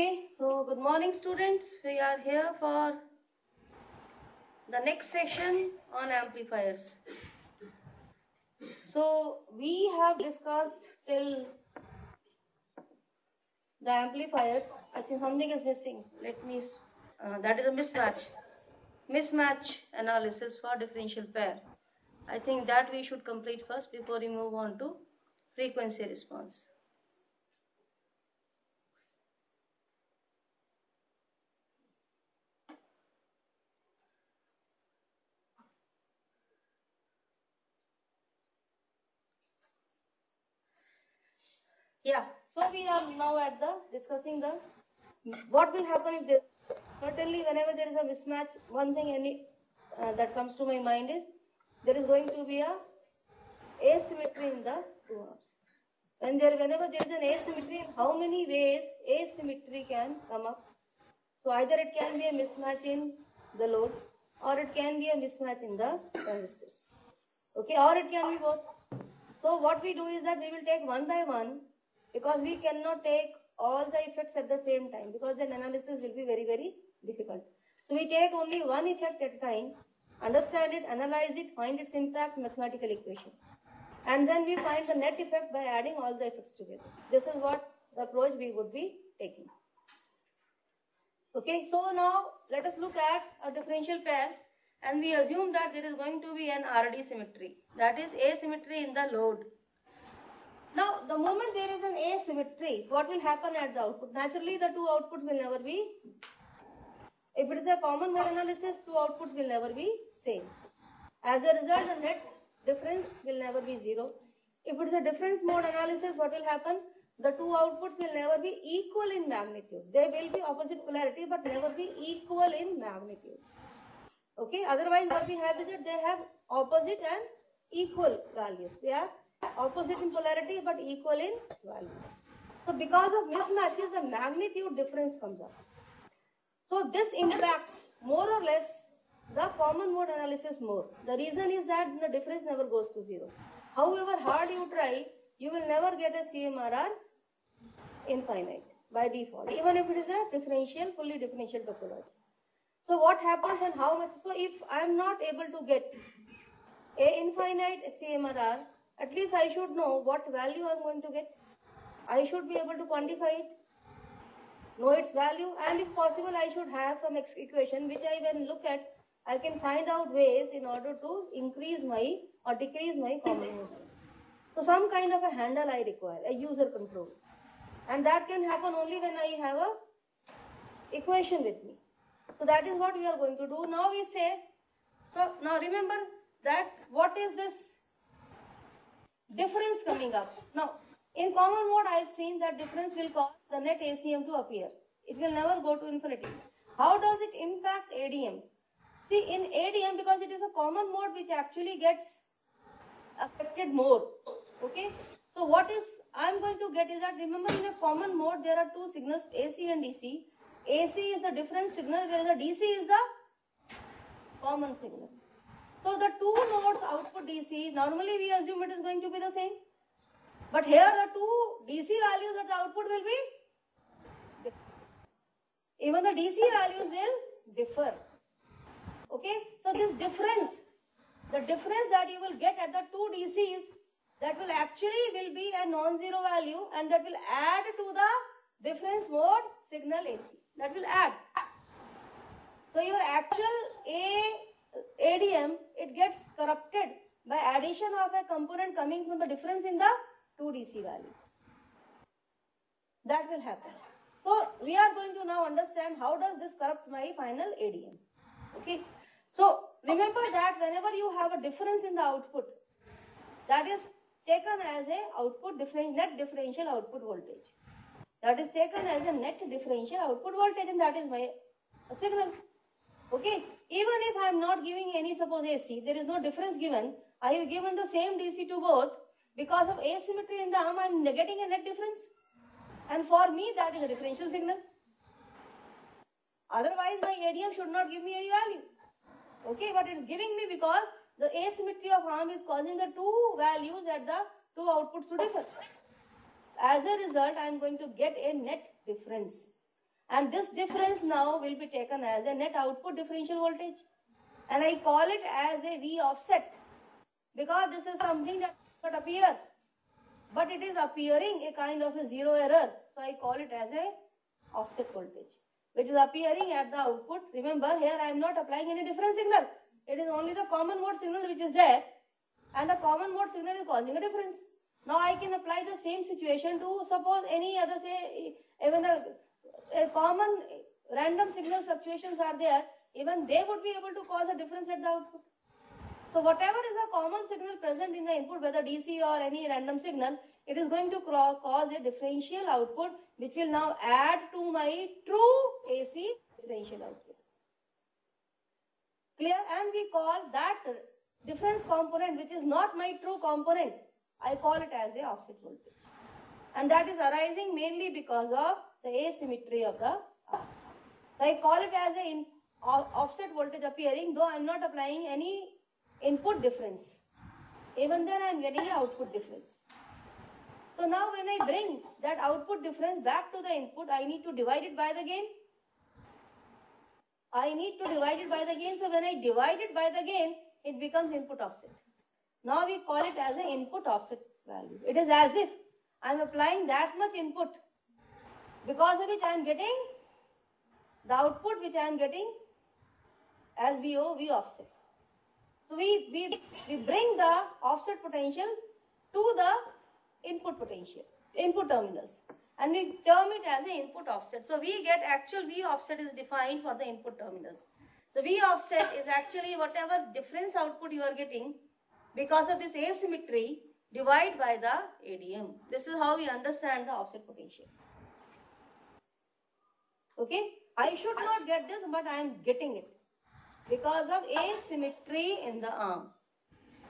Okay, so good morning students. We are here for the next session on amplifiers. So we have discussed till the amplifiers. I think something is missing. Let me, that is a mismatch. Mismatch analysis for differential pair. I think that we should complete first before we move on to frequency response. Yeah, so we are now at the discussing the what will happen if there certainly whenever there is a mismatch, one thing that comes to my mind is there is going to be a asymmetry in the two arms. Whenever there is an asymmetry, how many ways asymmetry can come up? So either it can be a mismatch in the load, or it can be a mismatch in the transistors. Okay, or it can be both. So what we do is that we will take one by one, because we cannot take all the effects at the same time, because then analysis will be very, very difficult. So we take only one effect at a time, understand it, analyze it, find its impact, mathematical equation. And then we find the net effect by adding all the effects together. This is what the approach we would be taking. Okay, so now let us look at a differential pair, and we assume that there is going to be an RD symmetry, that is asymmetry in the load. Now, the moment there is an asymmetry, what will happen at the output? Naturally, the two outputs will never be, if it is a common mode analysis, two outputs will never be same. As a result, the net difference will never be zero. If it is a difference mode analysis, what will happen? The two outputs will never be equal in magnitude. They will be opposite polarity, but never be equal in magnitude. Okay, otherwise what we have is that they have opposite and equal values. They are opposite in polarity but equal in value. So because of mismatches, the magnitude difference comes up. So this impacts more or less the common mode analysis more. The reason is that the difference never goes to zero. However hard you try, you will never get a CMRR infinite by default, even if it is a differential, fully differential topology. So what happens and how much? So if I am not able to get a infinite CMRR, at least I should know what value I am going to get. I should be able to quantify it, know its value, and if possible, I should have some equation which I when look at, I can find out ways in order to increase my or decrease my common mode. So some kind of a handle I require, a user control, and that can happen only when I have a equation with me. So that is what we are going to do. Now we say, so now remember that what is this difference coming up? Now in common mode I have seen that difference will cause the net ACM to appear. It will never go to infinity. How does it impact ADM? See, in ADM, because it is a common mode which actually gets affected more. Okay, so what is I am going to get is that, remember, in a common mode there are two signals, AC and DC. AC is a difference signal, whereas the DC is the common signal. So the two nodes output DC, normally we assume it is going to be the same, but here the two DC values at the output will be different. Even the DC values will differ. Okay, so this difference, the difference that you will get at the two DCs, that will actually will be a non-zero value, and that will add to the difference mode signal AC. That will add. So your actual ADM, it gets corrupted by addition of a component coming from the difference in the two DC values. That will happen. So we are going to now understand how does this corrupt my final ADM. Okay. So remember that whenever you have a difference in the output, that is taken as a output net differential output voltage. That is taken as a net differential output voltage, and that is my signal. Okay, even if I am not giving any, suppose AC, there is no difference given, I have given the same DC to both, because of asymmetry in the arm, I am getting a net difference, and for me that is a differential signal. Otherwise my ADM should not give me any value. Okay, but it is giving me because the asymmetry of arm is causing the two values at the two outputs to differ. As a result, I am going to get a net difference. And this difference now will be taken as a net output differential voltage. And I call it as a V offset, because this is something that does not appear, but it is appearing a kind of a zero error. So I call it as a offset voltage, which is appearing at the output. Remember, here I am not applying any difference signal. It is only the common mode signal which is there, and the common mode signal is causing a difference. Now I can apply the same situation to suppose any other, say even a common random signal fluctuations are there, even they would be able to cause a difference at the output. So whatever is a common signal present in the input, whether DC or any random signal, it is going to cause a differential output, which will now add to my true AC differential output. Clear? And we call that difference component, which is not my true component, I call it as a offset voltage. And that is arising mainly because of the asymmetry of the arcs. So I call it as an offset voltage appearing, though I am not applying any input difference. Even then I am getting an output difference. So now when I bring that output difference back to the input, I need to divide it by the gain. So when I divide it by the gain, it becomes input offset. Now we call it as an input offset value. It is as if I am applying that much input, because of which I am getting the output which I am getting as VO, V offset. So we bring the offset potential to the input potential, input terminals, and we term it as an input offset. So we get actual V offset is defined for the input terminals. So V offset is actually whatever difference output you are getting because of this asymmetry divided by the ADM. This is how we understand the offset potential. Okay, I should not get this, but I am getting it because of asymmetry in the arm.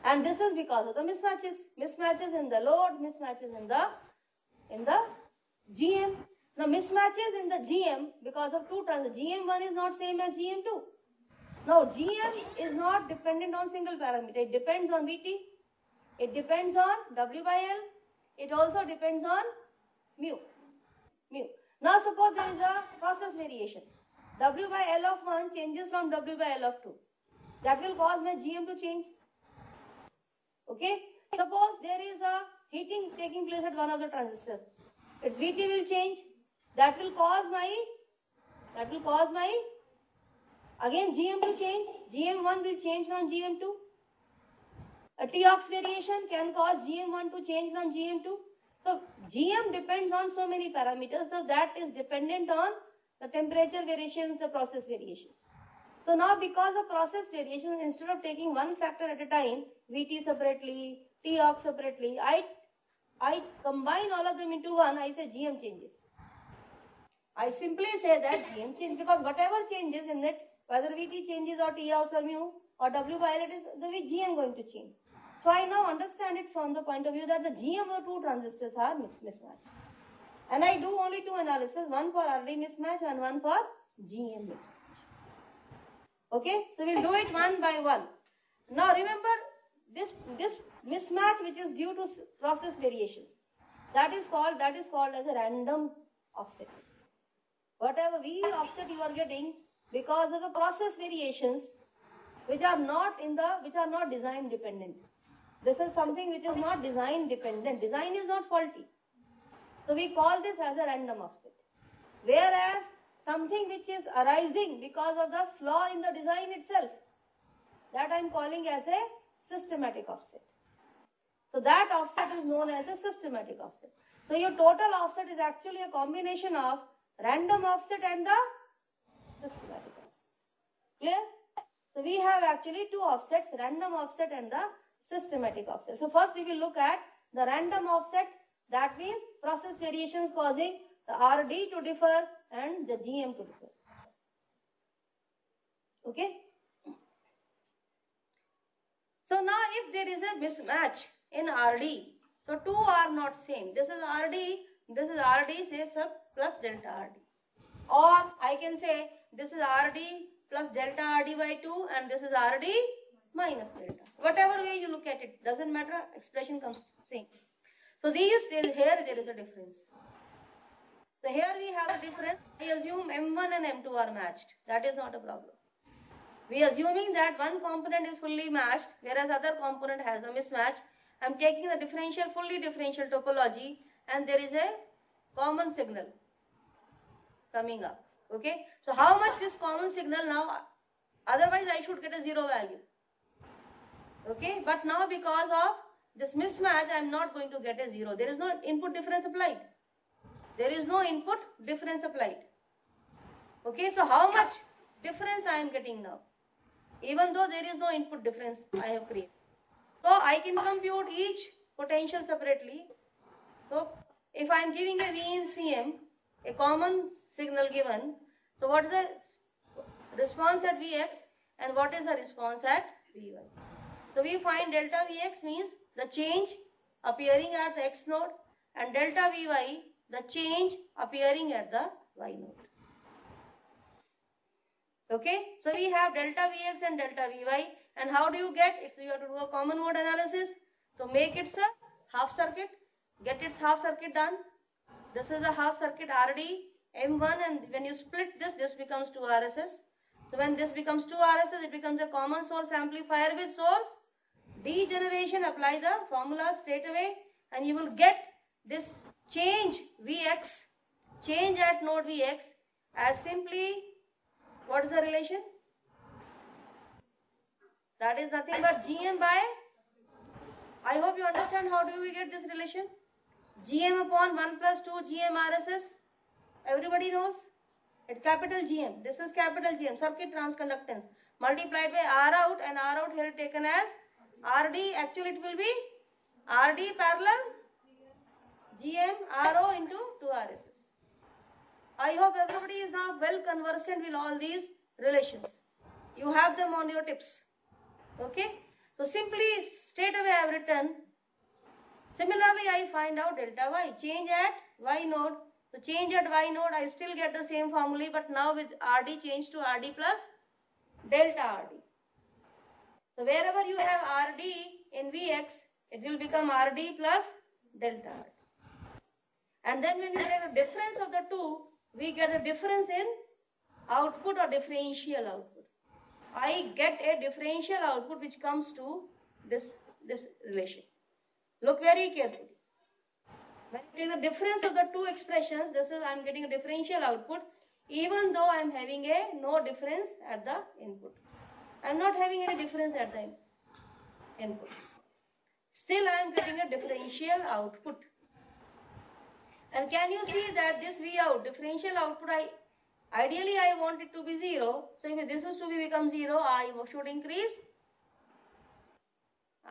And this is because of the mismatches in the load, mismatches in the GM. Now mismatches in the GM because of two trans. GM1 is not same as GM2. Now GM is not dependent on single parameter. It depends on VT. It depends on W by L. It also depends on mu. Now suppose there is a process variation. W by L of 1 changes from W by L of 2. That will cause my GM to change. Okay. Suppose there is a heating taking place at one of the transistors. Its VT will change. That will cause my again GM to change. GM1 will change from GM2. A T-ox variation can cause GM1 to change from GM2. So GM depends on so many parameters. So that is dependent on the temperature variations, the process variations. So now because of process variations, instead of taking one factor at a time, VT separately, T-ox separately, I combine all of them into one. I say GM changes. I simply say that GM changes because whatever changes in it, whether VT changes or T-ox or mu or W by L, it is the way GM going to change. So I now understand it from the point of view that the GM of two transistors are mismatched. And I do only two analysis, one for RD mismatch and one for GM mismatch. Okay, so we'll do it one by one. Now remember this mismatch which is due to process variations. That is called as a random offset. Whatever V offset you are getting because of the process variations which are not design dependent. This is something which is not design dependent. Design is not faulty. So we call this as a random offset. Whereas something which is arising because of the flaw in the design itself, that I am calling as a systematic offset. So that offset is known as a systematic offset. So your total offset is actually a combination of random offset and the systematic offset. Clear? So we have actually two offsets, random offset and the systematic offset. So first we will look at the random offset. That means process variations causing the RD to differ and the GM to differ. Okay. So now if there is a mismatch in RD, so two are not same. This is RD, say sub plus delta RD. Or I can say this is RD plus delta RD by 2 and this is RD minus delta. Whatever way you look at it, doesn't matter, expression comes same. So here there is a difference. So here we have a difference. I assume M1 and M2 are matched. That is not a problem. We are assuming that one component is fully matched, whereas other component has a mismatch. I am taking the differential, fully differential topology, and there is a common signal coming up. Okay. So how much this common signal now? Otherwise I should get a zero value. Okay. But now because of this mismatch, I am not going to get a zero. There is no input difference applied. There is no input difference applied. Okay. So how much difference I am getting now? Even though there is no input difference I have created. So I can compute each potential separately. So if I am giving a V in Cm, a common signal given, so what is the response at Vx and what is the response at Vy? So we find delta Vx means the change appearing at the x node, and delta Vy the change appearing at the y node. Okay, so we have delta Vx and delta Vy, and how do you get it? So you have to do a common mode analysis. So make it a half circuit, get its half circuit done. This is a half circuit RD M1, and when you split this, this becomes 2 RSS. So when this becomes 2 RSS, it becomes a common source amplifier with source degeneration. Apply the formula straight away, and you will get this change Vx, change at node Vx as simply, what is the relation? That is nothing but Gm by, I hope you understand how do we get this relation? Gm upon 1 plus 2 Gm RSS. Everybody knows. It's capital Gm. This is capital Gm, circuit transconductance, multiplied by R out, and R out here taken as RD. Actually it will be RD parallel Gm RO into 2 RSS. I hope everybody is now well conversant with all these relations. You have them on your tips. Okay. So simply straight away I have written. Similarly, I find out delta y, change at y node. So change at y node, I still get the same formula, but now with RD change to RD plus delta RD. So wherever you have RD in Vx, it will become RD plus delta RD. And then when we take the difference of the two, we get the difference in output or differential output. I get a differential output which comes to this relation. Look very carefully. When you take the difference of the two expressions, this is I am getting a differential output, even though I am having a no difference at the input. I am not having any difference at the input. Still I am getting a differential output. And can you see that this V out, differential output, ideally I want it to be 0. So if this is to be become 0, I should increase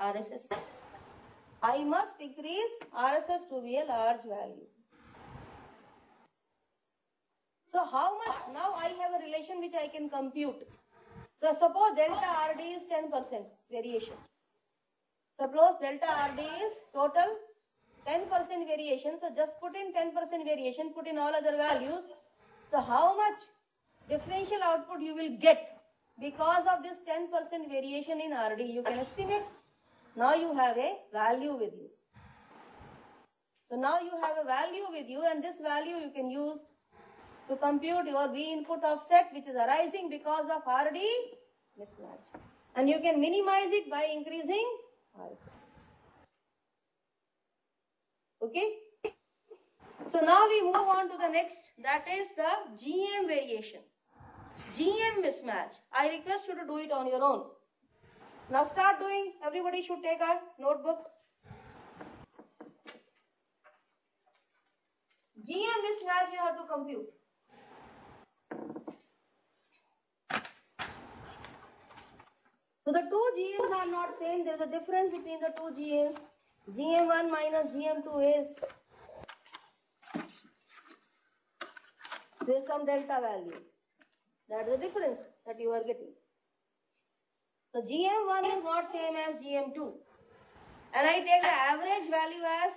RSS. I must increase RSS to be a large value. So how much? Now I have a relation which I can compute. So suppose delta RD is 10% variation. Suppose delta RD is total 10% variation. So just put in 10% variation, put in all other values. So how much differential output you will get because of this 10% variation in RD? You can estimate. Now you have a value with you. So now you have a value with you, and this value you can use to compute your V input offset which is arising because of RD mismatch. And you can minimize it by increasing RSS. Okay. So now we move on to the next, that is the GM variation. GM mismatch. I request you to do it on your own. Now start doing. Everybody should take a notebook. GM mismatch you have to compute. So the two GMs are not same. There is a difference between the two GMs. GM1 minus GM2 is, there is some delta value. That is the difference that you are getting. So GM1 is not same as GM2. And I take the average value as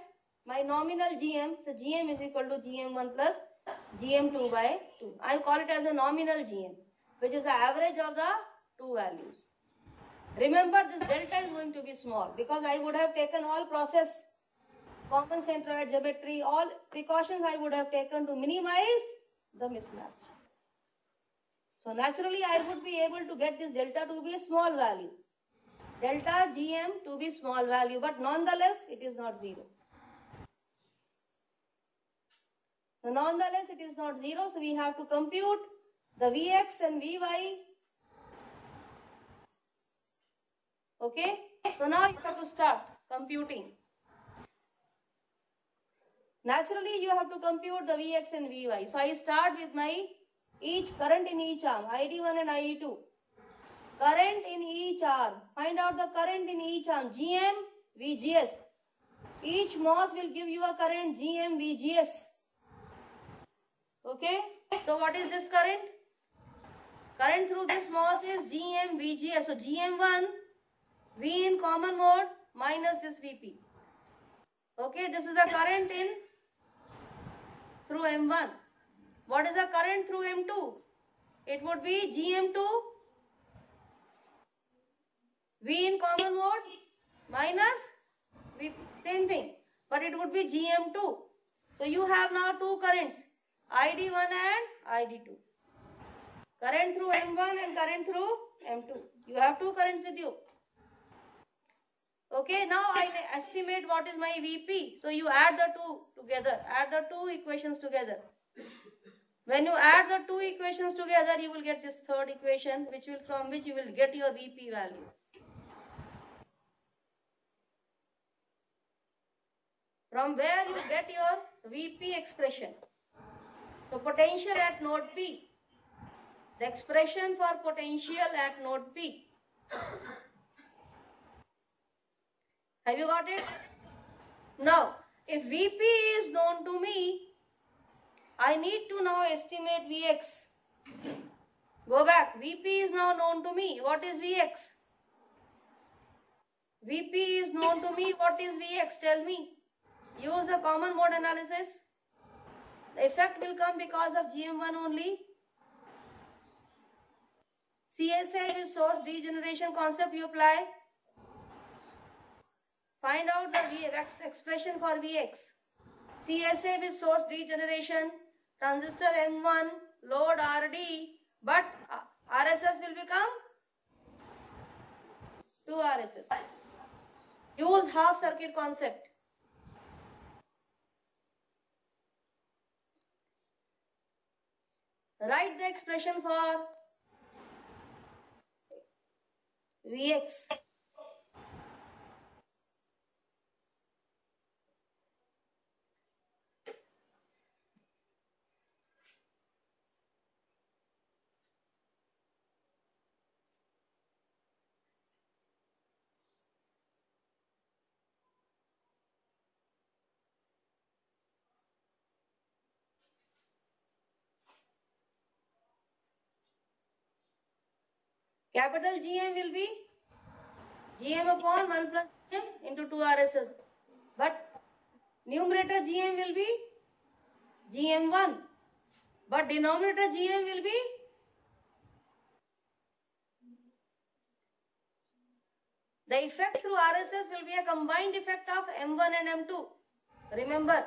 my nominal GM. So GM is equal to GM1 plus GM2 by 2. I call it as a nominal GM, which is the average of the two values. Remember, this delta is going to be small because I would have taken all process common centroid geometry, all precautions I would have taken to minimize the mismatch. So naturally I would be able to get this delta to be a small value. Delta GM to be small value, but nonetheless it is not 0. So nonetheless it is not 0, so we have to compute the Vx and Vy. Okay, so now you have to start computing. Naturally you have to compute the Vx and Vy. So I start with my each current in each arm, ID1 and ID2. Current in each arm. Find out the current in each arm. GM, VGS. Each MOS will give you a current GM, VGS. Okay. So what is this current? Current through this MOS is GM, VGS. So GM1, V in common mode minus this VP. Okay. This is the current in through M1. What is the current through M2? It would be GM2, V in common mode minus V, same thing, but it would be GM2. So you have now two currents, ID1 and ID2. Current through M1 and current through M2. You have two currents with you. Okay, now I estimate what is my VP. So you add the two together, add the two equations together. When you add the two equations together, you will get this third equation, from which you will get your VP value. From where you get your VP expression. So potential at node P. The expression for potential at node P. Have you got it? Now, if VP is known to me, I need to now estimate Vx. Go back. VP is now known to me. What is Vx? VP is known to me. What is Vx? Tell me. Use the common mode analysis. The effect will come because of GM1 only. CSA with source degeneration concept you apply. Find out the Vx expression for Vx. CSA with source degeneration, transistor M1, load RD, but RSS will become 2 RSS. Use half circuit concept. Write the expression for Vx. Capital GM will be GM upon 1 plus GM into 2 RSS. But numerator GM will be GM1. But denominator GM will be the effect through RSS will be a combined effect of M1 and M2. Remember.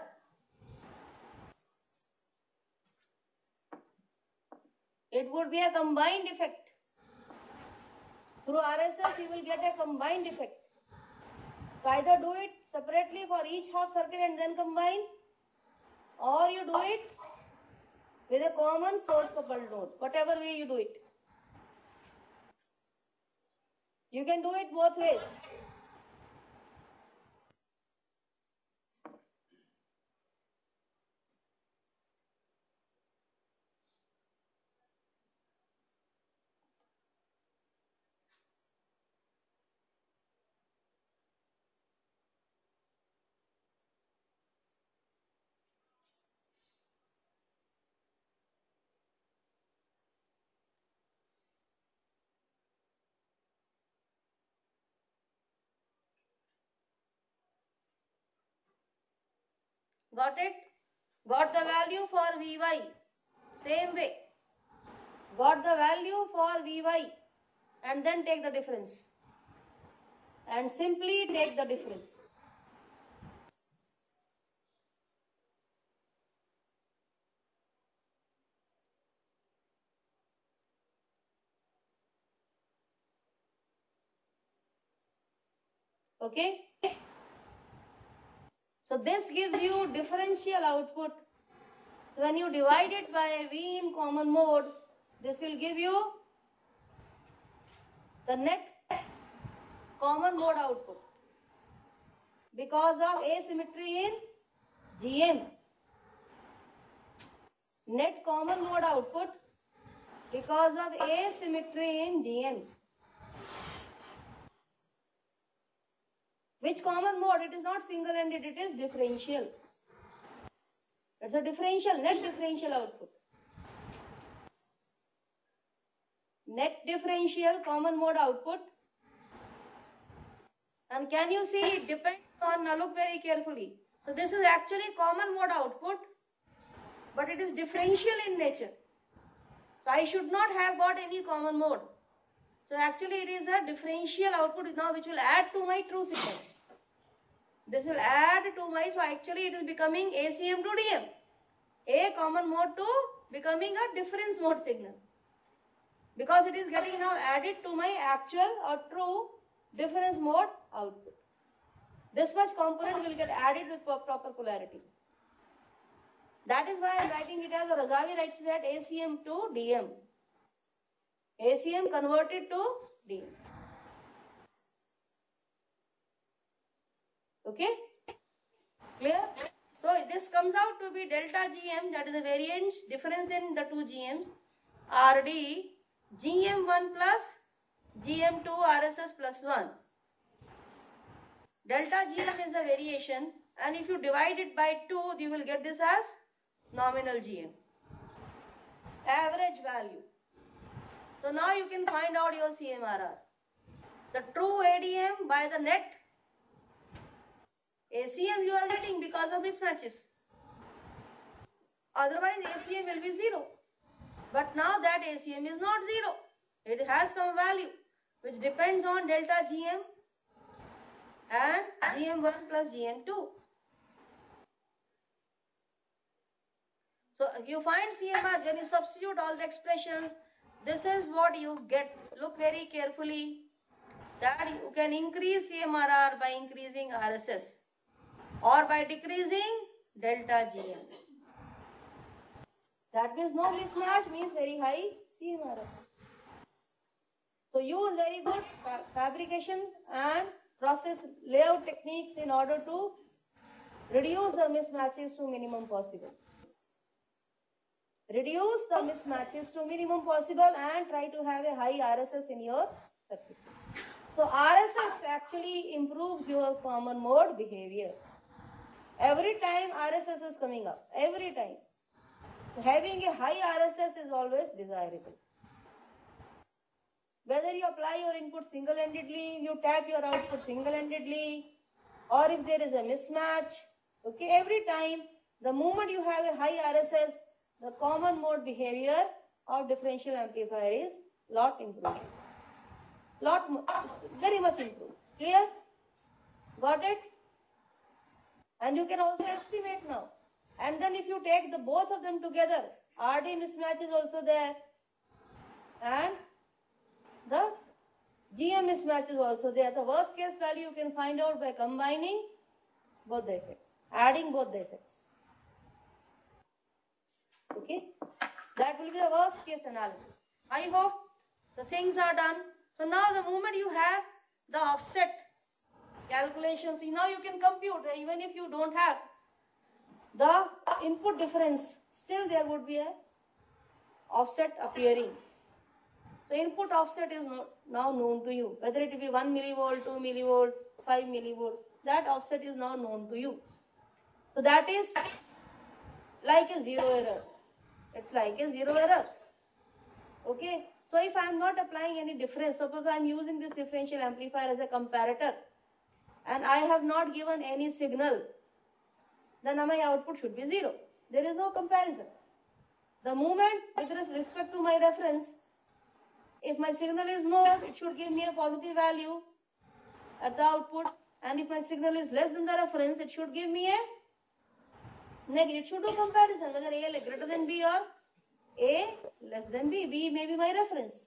It would be a combined effect. Through RSS, you will get a combined effect. So either do it separately for each half circuit and then combine, or you do it with a common source coupled node. Whatever way you do it. You can do it both ways. Got it? Got the value for Vy. Same way. Got the value for Vy. And then take the difference. And simply take the difference. Okay. So this gives you differential output. So when you divide it by V in common mode, this will give you the net common mode output because of asymmetry in GM. Net common mode output because of asymmetry in GM. Which common mode? It is not single-ended, it is differential. It's a differential, net differential output. Net differential common mode output. And can you see it depends on, now look very carefully. So this is actually common mode output, but it is differential in nature. So I should not have got any common mode. So actually it is a differential output now which will add to my true signal. This will add to my, so actually it is becoming ACM to DM. A common mode to becoming a difference mode signal. Because it is getting now added to my actual or true difference mode output. This much component will get added with proper polarity. That is why I am writing it as Razavi writes that ACM to DM. ACM converted to DM. Okay? Clear? So this comes out to be delta GM, that is the variance difference in the two GMs, RD GM1 plus GM2 RSS plus 1. Delta GM is the variation, and if you divide it by 2, you will get this as nominal GM. Average value. So now you can find out your CMRR. The true ADM by the net ACM you are getting because of mismatches. Otherwise ACM will be 0. But now that ACM is not 0. It has some value which depends on delta GM and GM1 plus GM2. So if you find CMR, when you substitute all the expressions, this is what you get. Look very carefully that you can increase CMRR by increasing RSS or by decreasing delta GM. That means no mismatch means very high CMRR. So use very good fabrication and process layout techniques in order to reduce the mismatches to minimum possible. Reduce the mismatches to minimum possible and try to have a high RSS in your circuit. So RSS actually improves your common mode behavior. Every time RSS is coming up, every time. So having a high RSS is always desirable. Whether you apply your input single-endedly, you tap your output single-endedly, or if there is a mismatch, okay, every time, the moment you have a high RSS, the common mode behavior of differential amplifier is lot improved. Very much improved. Clear? Got it? And you can also estimate now. And then if you take the both of them together, RD mismatch is also there. And the GM mismatch is also there. The worst case value you can find out by combining both the effects, adding both the effects. Okay, that will be the worst case analysis. I hope the things are done. So now the moment you have the offset calculations, now you can compute even if you don't have the input difference, still there would be a offset appearing. So input offset is now known to you, whether it be 1 millivolt, 2 millivolt, 5 millivolts, that offset is now known to you. So that is like a zero error. It's like a zero error. Okay. So if I am not applying any difference, suppose I am using this differential amplifier as a comparator and I have not given any signal, then my output should be 0. There is no comparison. The moment with respect to my reference, if my signal is more, it should give me a positive value at the output, and if my signal is less than the reference, it should give me a negative. It should do comparison, whether A greater than B or A less than B. B may be my reference.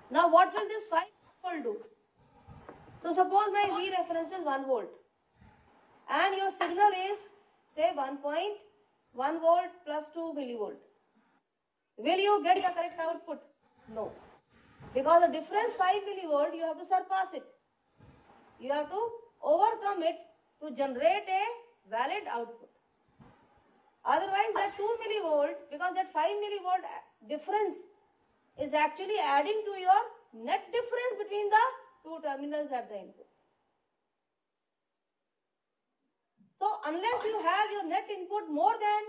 Now what will this 5 volt do? So suppose my V reference is 1 volt and your signal is say 1.1 volt plus 2 millivolt. Will you get the correct output? No. Because the difference 5 millivolt, you have to surpass it. You have to overcome it to generate a valid output. Otherwise that 2 millivolt, because that 5 millivolt difference is actually adding to your net difference between the two terminals at the input. So unless you have your net input more than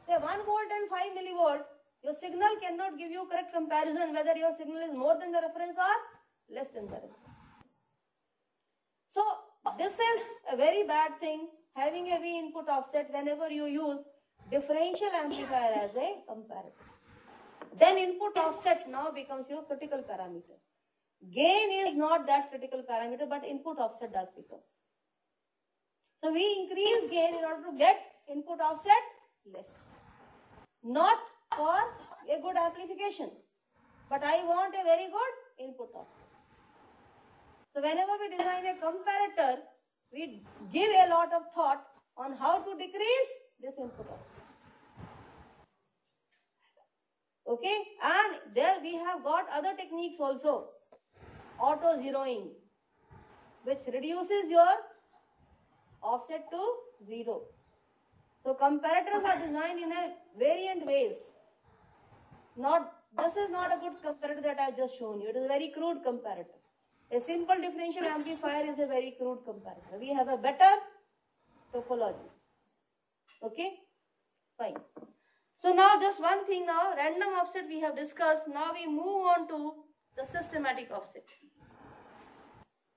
say 1 volt and 5 millivolt, your signal cannot give you correct comparison whether your signal is more than the reference or less than the reference. So this is a very bad thing, having a V input offset whenever you use differential amplifier as a comparator. Then input offset now becomes your critical parameter. Gain is not that critical parameter, but input offset does become. So we increase gain in order to get input offset less. Not for a good amplification, but I want a very good input offset. So whenever we design a comparator, we give a lot of thought on how to decrease this input offset. Okay, and there we have got other techniques also. Auto zeroing, which reduces your offset to 0. So comparators are designed in a variant ways. This is not a good comparator that I have just shown you. It is a very crude comparator. A simple differential amplifier is a very crude comparator. We have a better topologies. Okay, fine. So now just one thing now, random offset we have discussed. Now we move on to the systematic offset.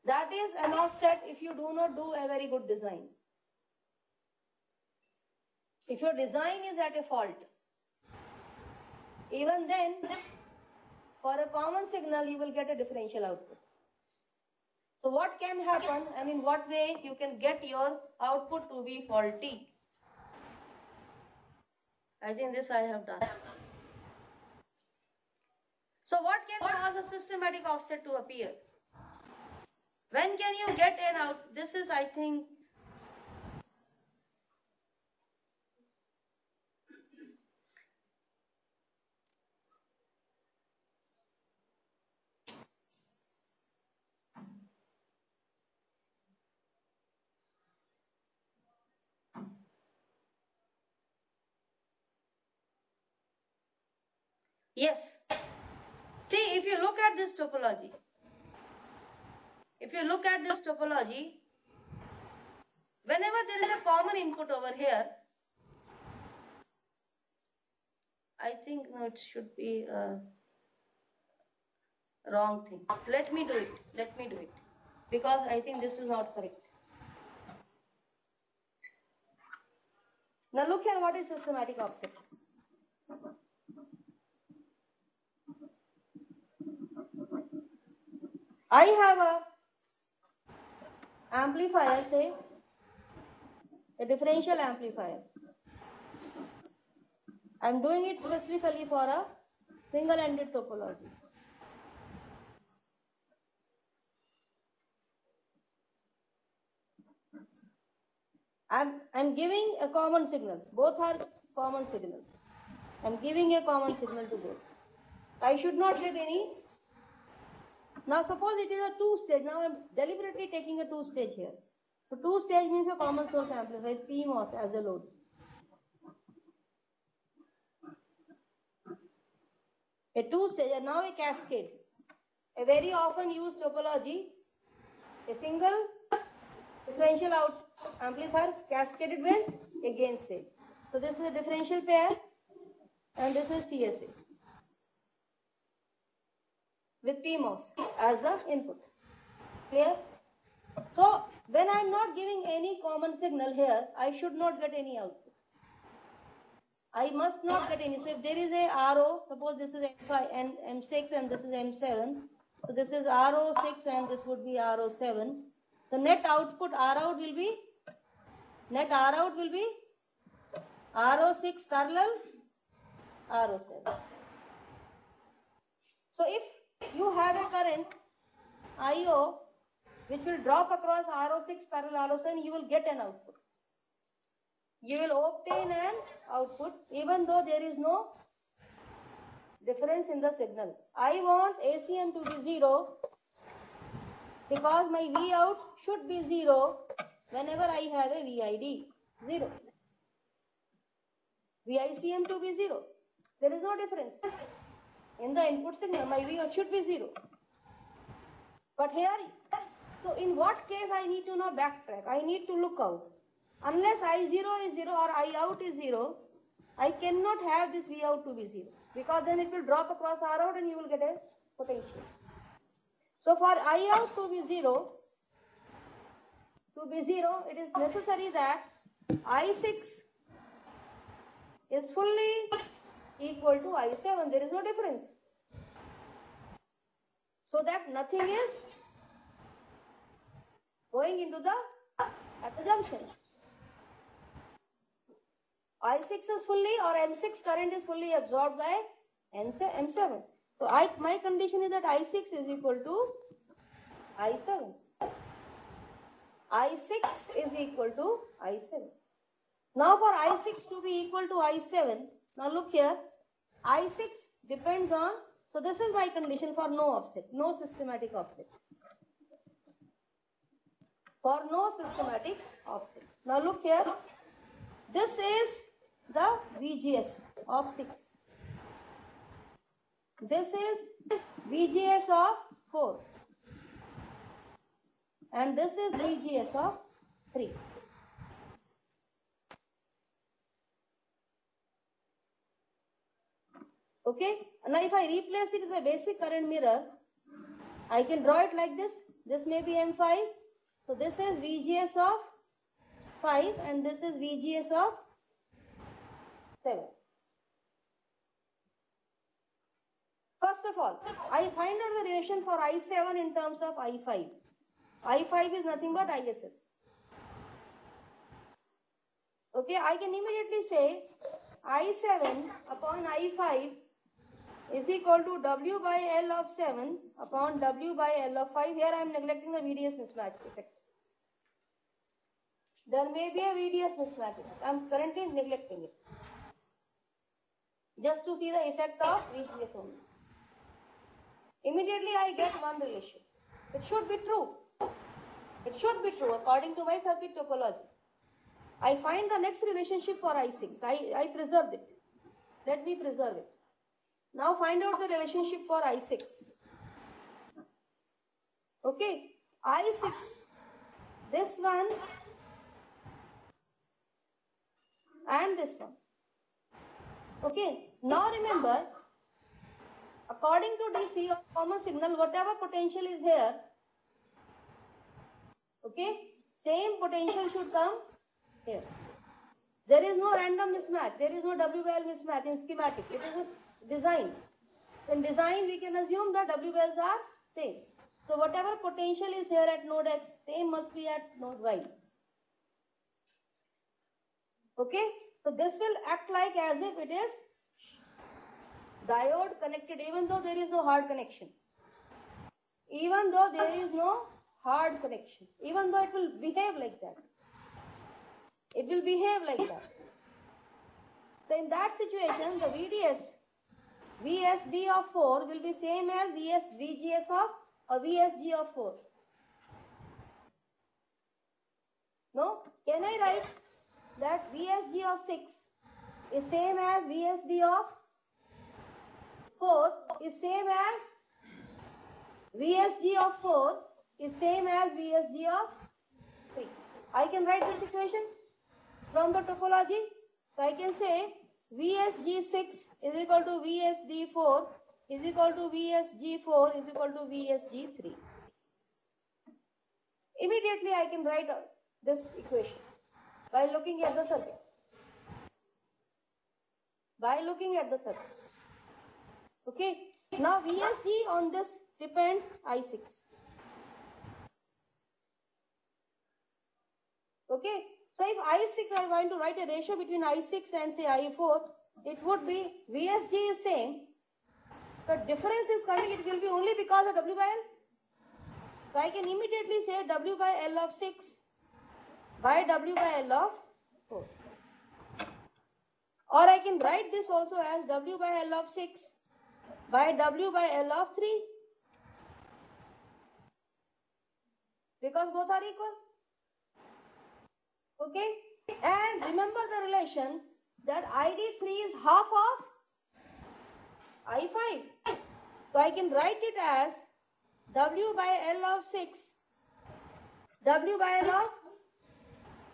That is an offset if you do not do a very good design. If your design is at a fault, even then, for a common signal, you will get a differential output. So what can happen and in what way you can get your output to be faulty? I think this I have done. So what can cause a systematic offset to appear? When can you get an out? This is, I think, yes. See, if you look at this topology, whenever there is a common input over here, I think no, it should be a wrong thing. Let me do it. Because I think this is not correct. Now look here, what is systematic offset? I have a amplifier, say a differential amplifier. I am doing it specifically for a single-ended topology. I'm giving a common signal. Both are common signals. I'm giving a common signal to both. I should not get any. Now suppose it is a two-stage. Now I'm deliberately taking a two-stage here. So two-stage means a common source amplifier, PMOS as a load. A two-stage and now a cascade. A very often used topology, a single differential out amplifier cascaded with a gain stage. So this is a differential pair and this is CSA with PMOS as the input. Clear? So when I am not giving any common signal here, I should not get any output. I must not get any. So if there is a RO, suppose this is M5 and M6 and this is M7. So this is RO6 and this would be RO7. So net output ROut will be RO6 parallel RO7. So if you have a current IO which will drop across RO6 parallel RO7, you will get an output. You will obtain an output even though there is no difference in the signal. I want ACM to be 0 because my V out should be 0 whenever I have a VID 0. VICM to be 0. There is no difference. In the input signal, my V out should be 0. But here, so in what case I need to now backtrack? I need to look out. Unless I0 is 0 or I out is 0, I cannot have this V out to be 0. Because then it will drop across R out and you will get a potential. So for I out to be 0, it is necessary that I6 is fully equal to I7. There is no difference. So that nothing is going into at the junction. I6 is fully, or M6 current is fully absorbed by M7. So my condition is that I6 is equal to I7. I6 is equal to I7. Now for I6 to be equal to I7, now look here, I6 depends on, so this is my condition for no offset, no systematic offset. For no systematic offset. Now look here, this is the VGS of 6. This is VGS of 4. And this is VGS of 3. Okay, now if I replace it with a basic current mirror, I can draw it like this. This may be M5. So this is VGS of 5 and this is VGS of 7. First of all, I find out the relation for I7 in terms of I5. I5 is nothing but ISS. Okay, I can immediately say I7 upon I5 is equal to W by L of 7 upon W by L of 5. Here I am neglecting the VDS mismatch effect. There may be a VDS mismatch effect. I am currently neglecting it. Just to see the effect of VGS only. Immediately I get one relation. It should be true. It should be true according to my circuit topology. I find the next relationship for I6. I preserved it. Let me preserve it. Now find out the relationship for I6. Okay. I6. This one and this one. Okay. Now remember, according to DC of common signal, whatever potential is here, okay, same potential should come here. There is no random mismatch. There is no WL mismatch in schematic. It is a design. In design, we can assume that WLs are same. So whatever potential is here at node X, same must be at node Y. Okay. So this will act like as if it is diode connected, even though there is no hard connection. Even though there is no hard connection. Even though it will behave like that. It will behave like that. So in that situation, the VSD of 4 will be same as VGS of or VSG of 4. No? Can I write that VSG of 6 is same as VSD of 4 is same as VSG of 4 is same as VSG of 3. I can write this equation from the topology. So I can say VSG6 is equal to VSD4 is equal to VSG4 is equal to VSG3. Immediately I can write this equation by looking at the circuits. Okay. Now VSG on this depends I6. Okay. So if I6, I want to write a ratio between I6 and say I4, it would be VSG is same. So difference is coming, it will be only because of W by L. So I can immediately say W by L of 6 by W by L of 4. Or I can write this also as W by L of 6 by W by L of 3. Because both are equal. Okay? And remember the relation that ID3 is half of I5. So I can write it as W by L of 6. W by L of,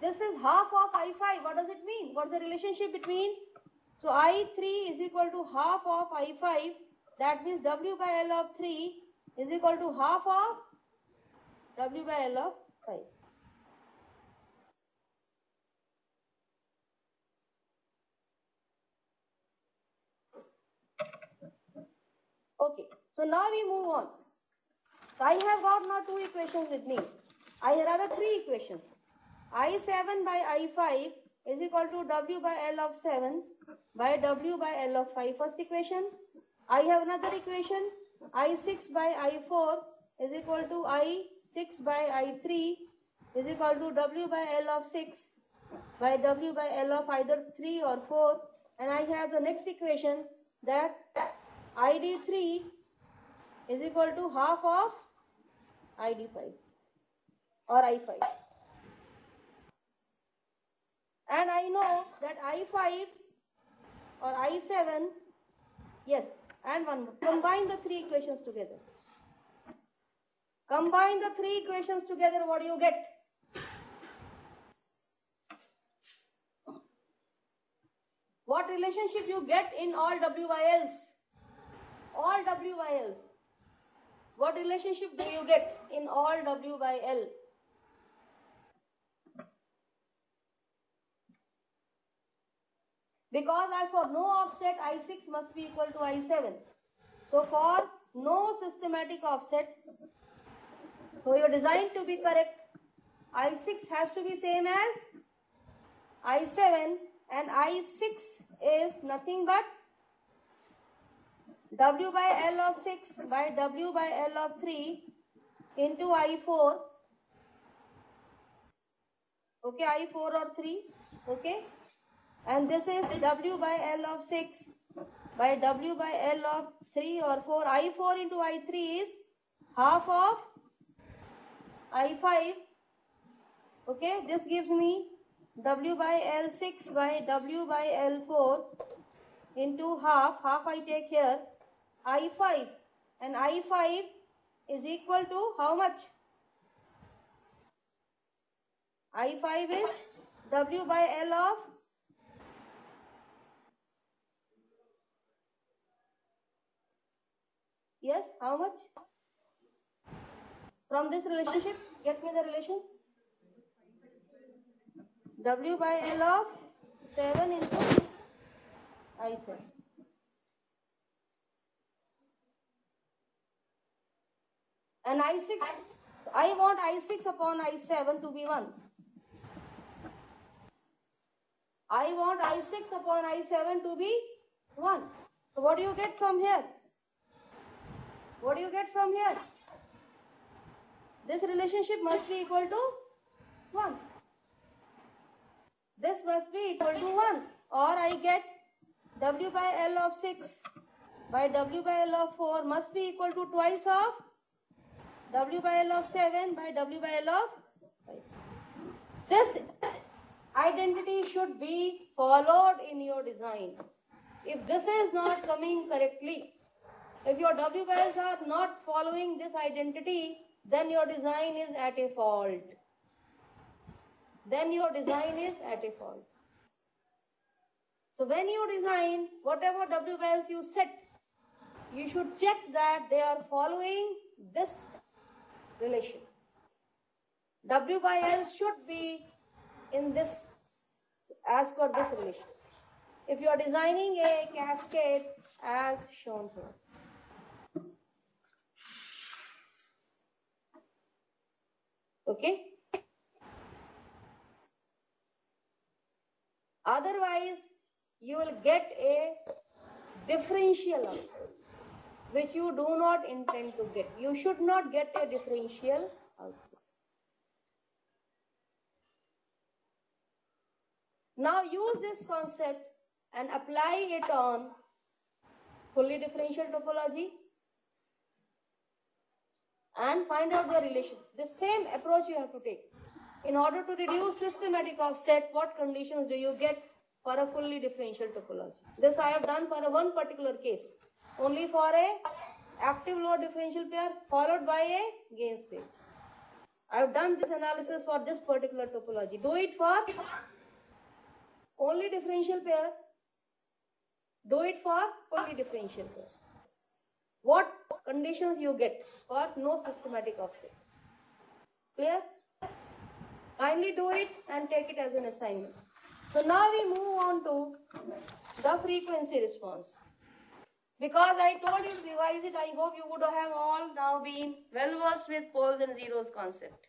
this is half of I5. What does it mean? What's the relationship between? So I3 is equal to half of I5. That means W by L of 3 is equal to half of W by L of 5. Okay, so now we move on. So I have got now two equations with me. I have rather three equations. I7 by I5 is equal to W by L of 7 by W by L of 5. First equation. I have another equation. I6 by I4 is equal to I6 by I3 is equal to W by L of 6 by W by L of either 3 or 4. And I have the next equation that ID3 is equal to half of ID5 or I5. And I know that I5 or I7, yes, and one more. Combine the three equations together. Combine the three equations together, what do you get? What relationship you get in all W by L's? All W by L's. What relationship do you get in all W by L? Because for no offset, I6 must be equal to I7. So for no systematic offset, so your design to be correct, I6 has to be same as I7, and I6 is nothing but W by L of 6 by W by L of 3 into I4. Okay, I4 or 3. Okay. And this is W by L of 6 by W by L of 3 or 4. I4 into I3 is half of I5. Okay, this gives me W by L6 by W by L4 into half I take here, I5. And I5 is equal to how much? I5 is W by L of, yes, how much? From this relationship, get me the relation. W by L of 7 into I7. And I6, I want I6 upon I7 to be 1. I want I6 upon I7 to be 1. So what do you get from here? What do you get from here? This relationship must be equal to 1. This must be equal to 1. Or I get W by L of 6 by W by L of 4 must be equal to twice of W by L of 7 by W by L of 5. This identity should be followed in your design. If this is not coming correctly, if your W by L's are not following this identity, then your design is at a fault. Then your design is at a fault. So when you design, whatever W by L's you set, you should check that they are following this relation. W by L should be in this, as per this relation. If you are designing a cascade as shown here. Okay? Otherwise, you will get a differential output. which you do not intend to get. You should not get a differential output. Now use this concept and apply it on fully differential topology and find out the relation. The same approach you have to take. In order to reduce systematic offset, what conditions do you get for a fully differential topology? This I have done for one particular case, only for a active load differential pair followed by a gain stage. I have done this analysis for this particular topology. Do it for only differential pair. Do it for fully differential pair. What conditions you get for no systematic offset? Clear? Kindly do it and take it as an assignment. So now we move on to the frequency response. Because I told you to revise it, I hope you would have all now been well versed with poles and zeros concept.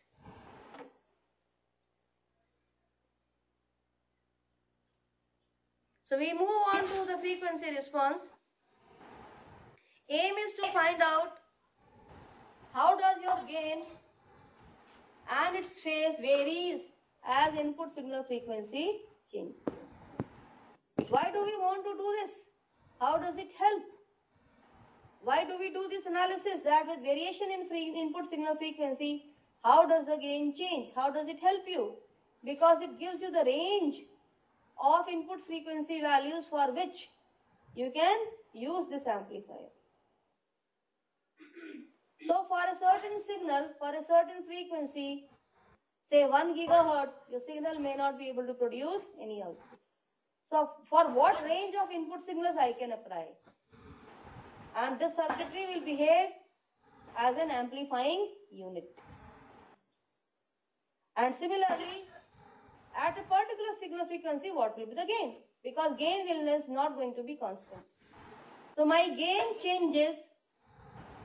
So we move on to the frequency response. Aim is to find out how does your gain and its phase varies as input signal frequency changes. Why do we want to do this? How does it help? Why do we do this analysis that with variation in input signal frequency, how does the gain change? How does it help you? Because it gives you the range of input frequency values for which you can use this amplifier. So for a certain signal, for a certain frequency, say 1 gigahertz, your signal may not be able to produce any output. So for what range of input signals I can apply? And this circuitry will behave as an amplifying unit. And similarly, at a particular signal frequency, what will be the gain? Because gain is not going to be constant. So my gain changes,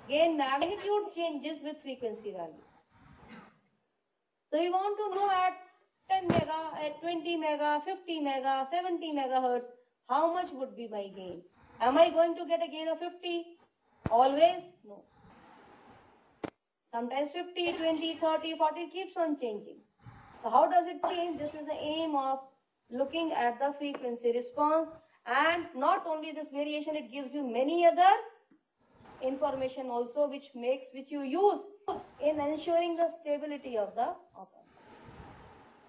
gain magnitude changes with frequency values. So we want to know at 10 mega, at 20 mega, 50 mega, 70 megahertz, how much would be my gain? Am I going to get a gain of 50? Always? No. Sometimes 50, 20, 30, 40 keeps on changing. So how does it change? This is the aim of looking at the frequency response, and not only this variation, it gives you many other information also which you use in ensuring the stability of the op-amp.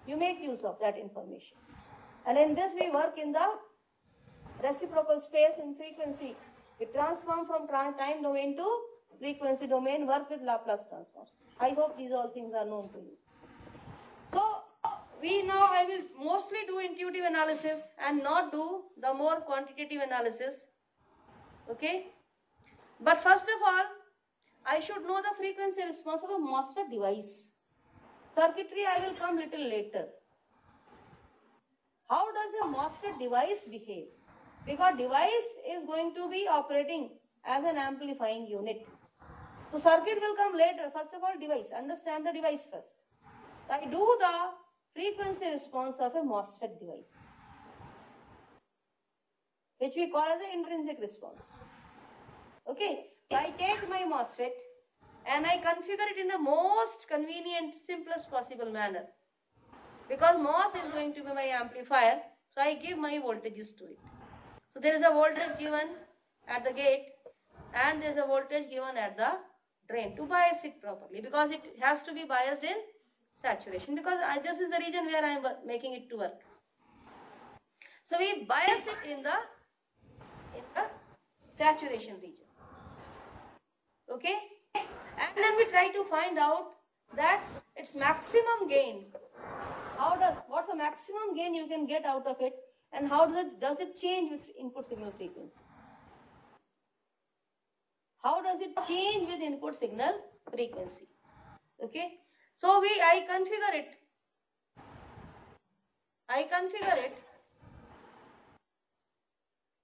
You make use of that information. And in this we work in the reciprocal space in frequency. We transform from time domain to frequency domain, work with Laplace transforms. I hope these all things are known to you. So I will mostly do intuitive analysis and not do the more quantitative analysis. Okay? But first of all, I should know the frequency response of a MOSFET device. Circuitry I will come little later. How does a MOSFET device behave? Because device is going to be operating as an amplifying unit. So circuit will come later. First of all, device. Understand the device first. So I do the frequency response of a MOSFET device, which we call as the intrinsic response. Okay. So I take my MOSFET and I configure it in the most convenient, simplest possible manner. Because MOS is going to be my amplifier, so I give my voltages to it. So there is a voltage given at the gate and there is a voltage given at the drain to bias it properly, because it has to be biased in saturation, because this is the region where I am making it to work. So we bias it in the saturation region. Okay? And then we try to find out that its maximum gain. What's the maximum gain you can get out of it, and how does it change with input signal frequency? How does it change with input signal frequency? Okay? So I configure it.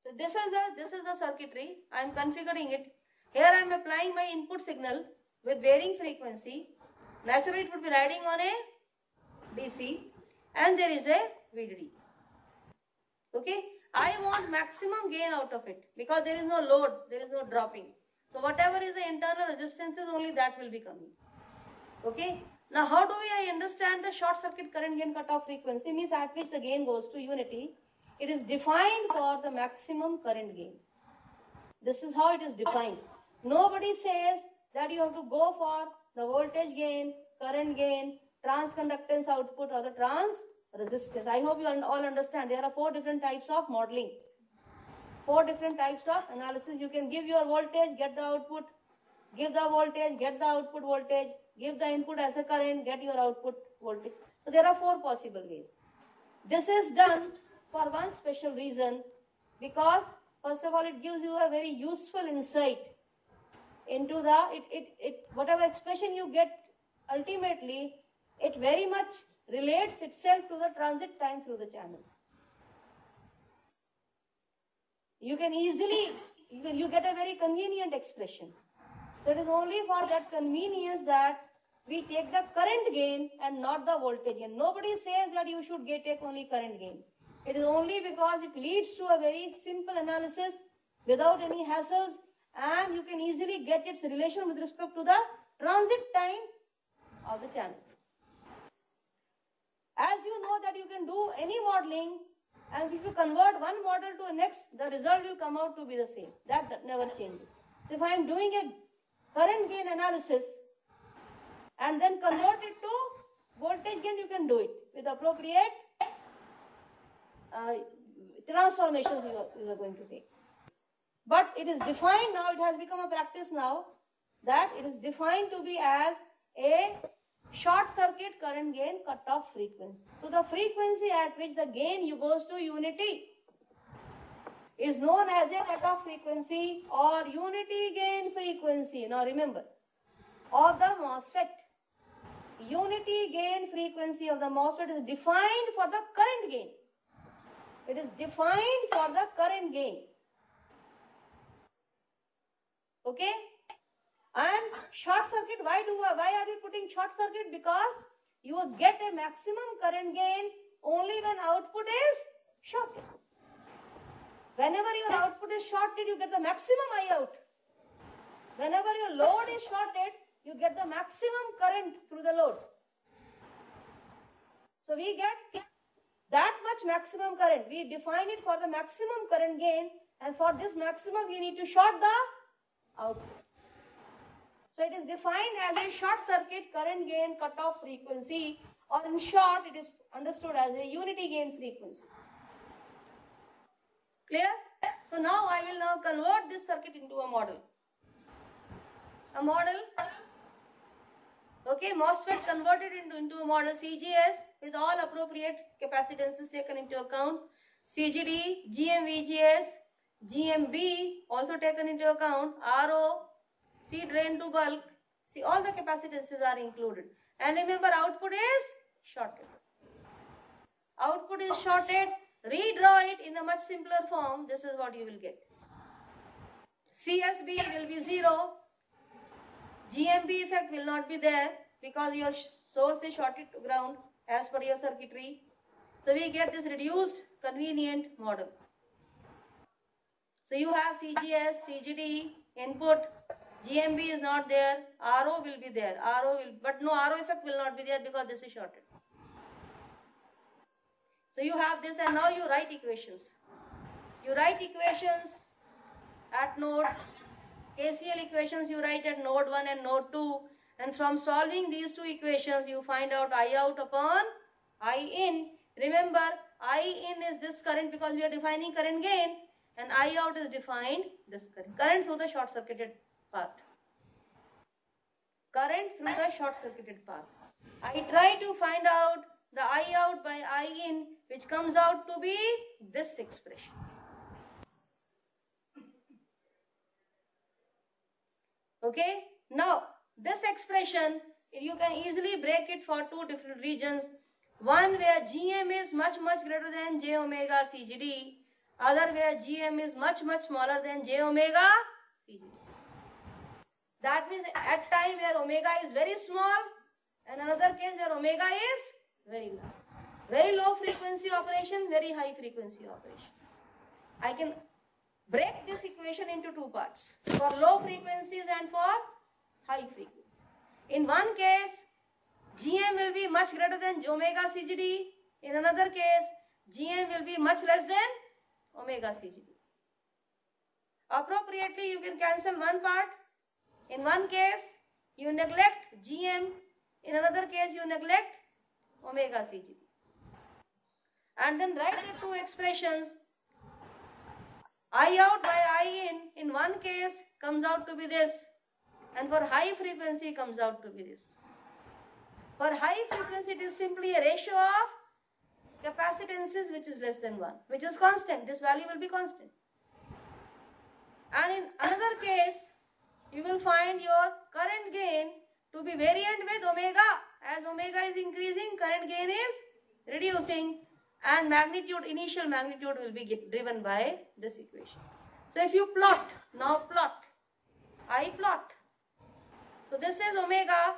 So this is the circuitry. I am configuring it. Here I am applying my input signal with varying frequency. Naturally it would be riding on a DC, and there is a VDD. Okay? I want maximum gain out of it because there is no load, there is no dropping. So whatever is the internal resistances, only that will be coming. Okay. Now how do we understand the short circuit current gain cutoff frequency? Means at which the gain goes to unity. It is defined for the maximum current gain. This is how it is defined. Nobody says that you have to go for the voltage gain, current gain, transconductance output or the trans resistance. I hope you all understand. There are 4 different types of modeling. 4 different types of analysis. You can give your voltage, get the output, give the voltage, get the output voltage, give the input as a current, get your output voltage. So there are 4 possible ways. This is done for one special reason, because first of all it gives you a very useful insight into the whatever expression you get ultimately, it very much relates itself to the transit time through the channel. You can easily, you get a very convenient expression. So it is only for that convenience that we take the current gain and not the voltage gain. Nobody says that you should take only current gain. It is only because it leads to a very simple analysis without any hassles, and you can easily get its relation with respect to the transit time of the channel. As you know that you can do any modeling, and if you convert one model to the next, the result will come out to be the same. That never changes. So if I am doing a current gain analysis and then convert it to voltage gain, you can do it with appropriate transformations you are going to take. But it is defined now, it has become a practice now, that it is defined to be as a short circuit current gain cutoff frequency. So the frequency at which the gain goes to unity is known as a cutoff frequency or unity gain frequency. Now remember, of the MOSFET, unity gain frequency of the MOSFET is defined for the current gain. It is defined for the current gain. Okay? And short circuit, why are we putting short circuit? Because you will get a maximum current gain only when output is shorted. Whenever your output is shorted, you get the maximum I out. Whenever your load is shorted, you get the maximum current through the load. So we get that much maximum current. We define it for the maximum current gain, and for this maximum we need to short the output. So it is defined as a short circuit current gain cutoff frequency, or in short it is understood as a unity gain frequency. Clear? So now I will now convert this circuit into a model. A model, okay, MOSFET converted into a model CGS with all appropriate capacitances taken into account. CGD, GMVGS, GMB also taken into account, RO, C drain to bulk, see all the capacitances are included. And remember, output is shorted. Output is shorted, redraw it in a much simpler form, this is what you will get. CSB will be 0, GMB effect will not be there because your source is shorted to ground as per your circuitry. So we get this reduced convenient model. So you have CGS, CGD, input, GMB is not there, RO will be there, but no RO effect will not be there because this is shorted. So you have this, and now you write equations. You write equations at nodes, KCL equations you write at node 1 and node 2, and from solving these two equations you find out I out upon I in. Remember, I in is this current because we are defining current gain, and I out is defined this current through the short circuited path. Current through the short circuited path. I try to find out the I out by I in, which comes out to be this expression. Okay, now this expression you can easily break it for two different regions. One where GM is much greater than J omega CGD, other where GM is much smaller than J omega CGD. That means at time where omega is very small, and another case where omega is very large. Very low frequency operation, very high frequency operation. I can break this equation into two parts, for low frequencies and for high frequencies. In one case, Gm will be much greater than omega CGD. In another case, Gm will be much less than omega CGD. Appropriately, you can cancel one part. In one case, you neglect Gm. In another case, you neglect omega CGD. And then write the two expressions. I out by I in one case comes out to be this, and for high frequency comes out to be this. For high frequency, it is simply a ratio of capacitances which is less than 1, which is constant. This value will be constant. And in another case, you will find your current gain to be variant with omega. As omega is increasing, current gain is reducing, and magnitude, initial magnitude will be driven by this equation. So if you plot, now plot, I plot. So this is omega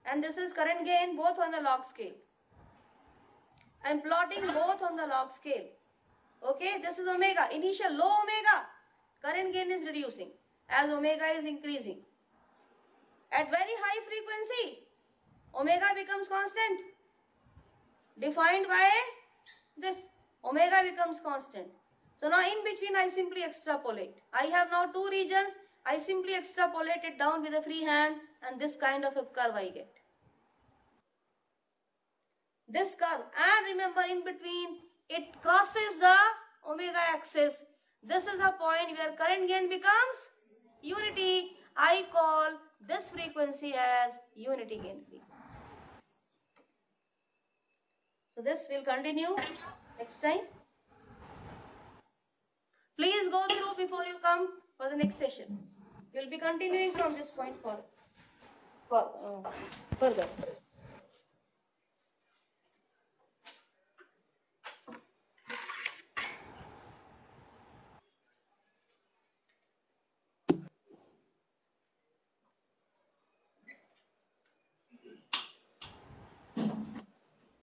and this is current gain, both on the log scale. I am plotting both on the log scale. Okay, this is omega, initial low omega. Current gain is reducing as omega is increasing. At very high frequency, omega becomes constant. Defined by this, omega becomes constant. So now in between I simply extrapolate. I have now two regions. I simply extrapolate it down with a free hand, and this kind of a curve I get. This curve, and remember in between it crosses the omega axis. This is a point where current gain becomes unity. I call this frequency as unity gain frequency. So this will continue next time. Please go through before you come for the next session. We will be continuing from this point further.